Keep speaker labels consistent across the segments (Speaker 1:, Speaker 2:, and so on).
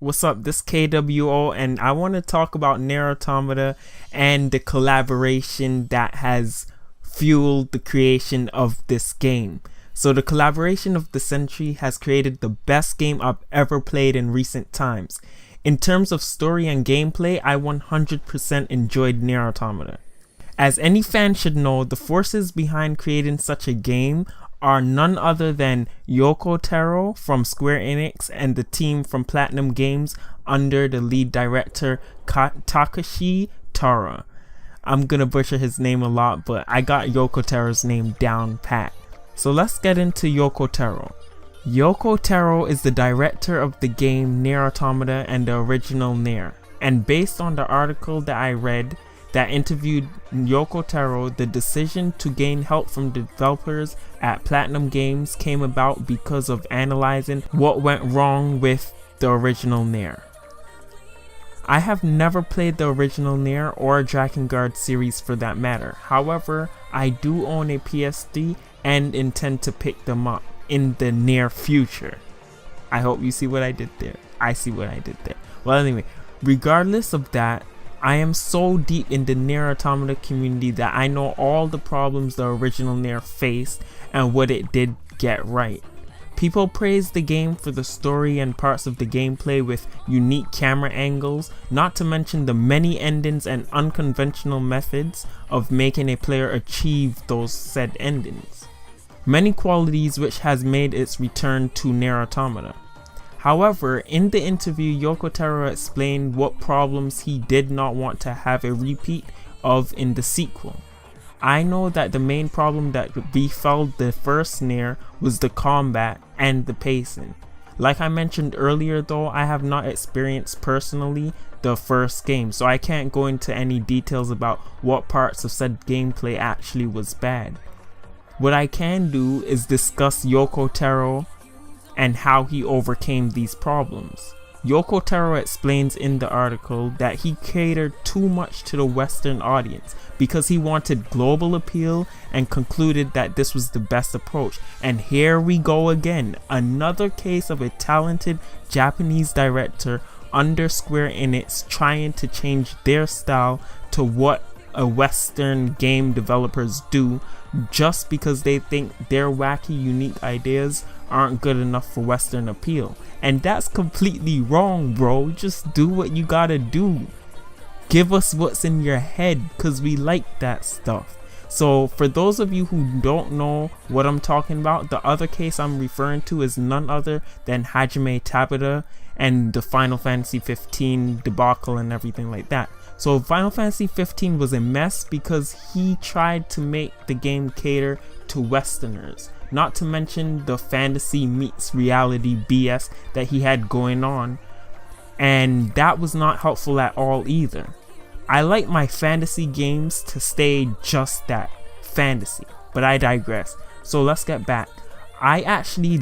Speaker 1: What's up? This KWO, and I want to talk about Nier Automata and the collaboration that has fueled the creation of this game. So the collaboration of the century has created the best game I've ever played in recent times. In terms of story and gameplay, I 100% enjoyed Nier Automata. As any fan should know, the forces behind creating such a game are none other than Yoko Taro from Square Enix and the team from Platinum Games under the lead director Takashi Tara. I'm gonna butcher his name a lot, but I got Yoko Taro's name down pat. So let's get into Yoko Taro. Yoko Taro is the director of the game Nier Automata and the original Nier. And based on the article that I read that interviewed Yoko Taro, the decision to gain help from developers at Platinum Games came about because of analyzing what went wrong with the original Nier. I have never played the original Nier or Drakengard series for that matter. However, I do own a PS3 and intend to pick them up in the near future. I hope you see what I did there. I see what I did there. Well, anyway, regardless of that, I am so deep in the Nier Automata community that I know all the problems the original Nier faced and what it did get right. People praise the game for the story and parts of the gameplay with unique camera angles, not to mention the many endings and unconventional methods of making a player achieve those said endings. Many qualities which has made its return to Nier Automata. However, in the interview, Yoko Taro explained what problems he did not want to have a repeat of in the sequel. I know that the main problem that befell the first Nier was the combat and the pacing. Like I mentioned earlier though, I have not experienced personally the first game, so I can't go into any details about what parts of said gameplay actually was bad. What I can do is discuss Yoko Taro and how he overcame these problems. Yoko Taro explains in the article that he catered too much to the Western audience because he wanted global appeal and concluded that this was the best approach. And here we go again, another case of a talented Japanese director under Square Enix trying to change their style to what a Western game developers do just because they think their wacky unique ideas aren't good enough for Western appeal. And that's completely wrong, bro. Just do what you gotta do. Give us what's in your head, cause we like that stuff. So for those of you who don't know what I'm talking about, the other case I'm referring to is none other than Hajime Tabata and the Final Fantasy 15 debacle and everything like that. So Final Fantasy 15 was a mess because he tried to make the game cater to Westerners, not to mention the fantasy meets reality BS that he had going on, and that was not helpful at all either. I like my fantasy games to stay just that, fantasy, but I digress. So let's get back. I actually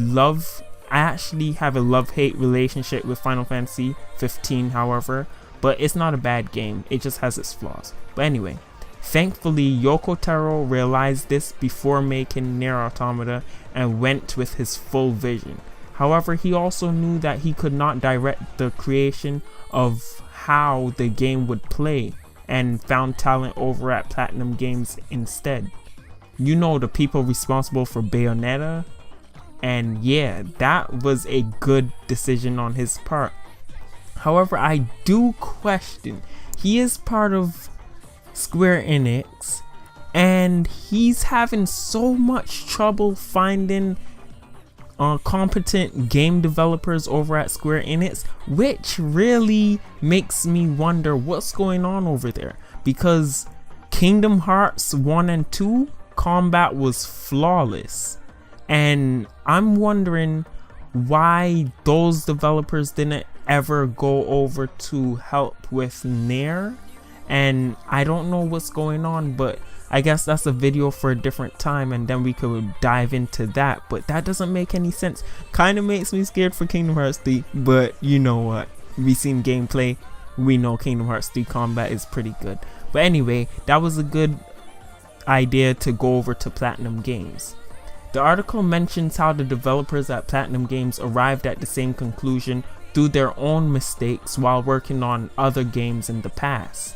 Speaker 1: have a love-hate relationship with Final Fantasy 15, however, but it's not a bad game, it just has its flaws. But anyway, thankfully Yoko Taro realized this before making Nier Automata and went with his full vision. However, he also knew that he could not direct the creation of how the game would play and found talent over at Platinum Games instead. You know, the people responsible for Bayonetta, and yeah, that was a good decision on his part. However, I do question, he is part of Square Enix and he's having so much trouble finding competent game developers over at Square Enix, which really makes me wonder what's going on over there, because Kingdom Hearts 1 and 2 combat was flawless, and I'm wondering why those developers didn't ever go over to help with Nier. And I don't know what's going on, but I guess that's a video for a different time and then we could dive into that. But that doesn't make any sense. Kind of makes me scared for Kingdom Hearts 3, but you know what, we seen gameplay, we know Kingdom Hearts 3 combat is pretty good. But anyway, that was a good idea to go over to Platinum Games. The article mentions how the developers at Platinum Games arrived at the same conclusion through their own mistakes while working on other games in the past.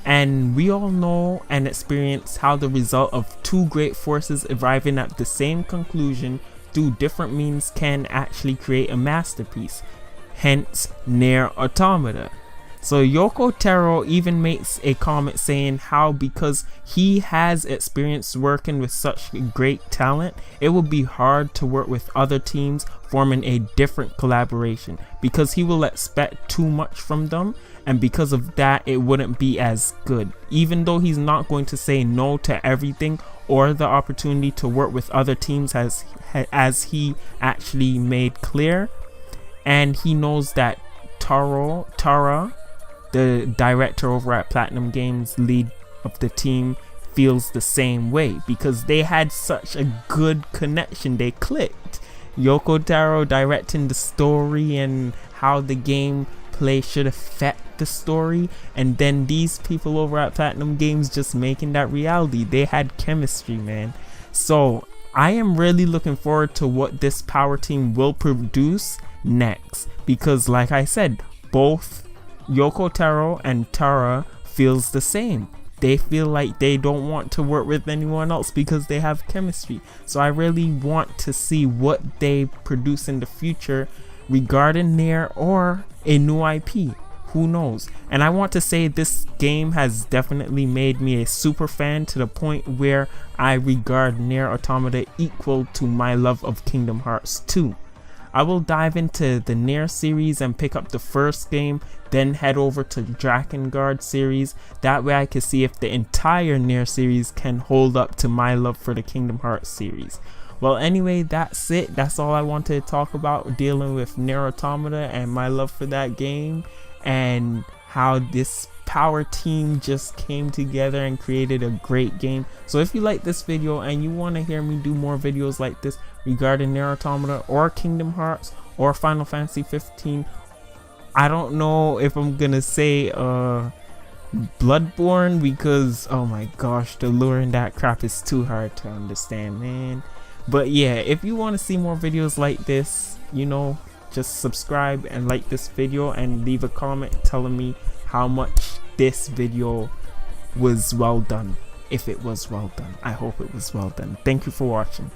Speaker 1: And we all know and experience how the result of two great forces arriving at the same conclusion through different means can actually create a masterpiece, hence Nier Automata. So Yoko Taro even makes a comment saying how because he has experience working with such great talent, it would be hard to work with other teams forming a different collaboration because he will expect too much from them, and because of that it wouldn't be as good. Even though he's not going to say no to everything or the opportunity to work with other teams as he actually made clear, and he knows that Tara, the director over at Platinum Games, lead of the team, feels the same way because they had such a good connection. They clicked. Yoko Taro directing the story and how the gameplay should affect the story, and then these people over at Platinum Games just making that reality. They had chemistry, man. So I am really looking forward to what this power team will produce next, because like I said, both Yoko Taro and Tara feels the same. They feel like they don't want to work with anyone else because they have chemistry. So I really want to see what they produce in the future regarding Nier or a new IP. Who knows? And I want to say this game has definitely made me a super fan to the point where I regard Nier Automata equal to my love of Kingdom Hearts 2. I will dive into the Nier series and pick up the first game, then head over to Drakengard series. That way I can see if the entire Nier series can hold up to my love for the Kingdom Hearts series. Well, anyway, that's it. That's all I wanted to talk about, dealing with Nier Automata and my love for that game, and how this power team just came together and created a great game. So if you like this video and you want to hear me do more videos like this regarding Nier Automata or Kingdom Hearts or Final Fantasy 15, I don't know if I'm gonna say Bloodborne, because oh my gosh, the lore in that crap is too hard to understand, man. But yeah, if you want to see more videos like this, you know, just subscribe and like this video and leave a comment telling me how much this video was well done. If it was well done, I hope it was well done. Thank you for watching.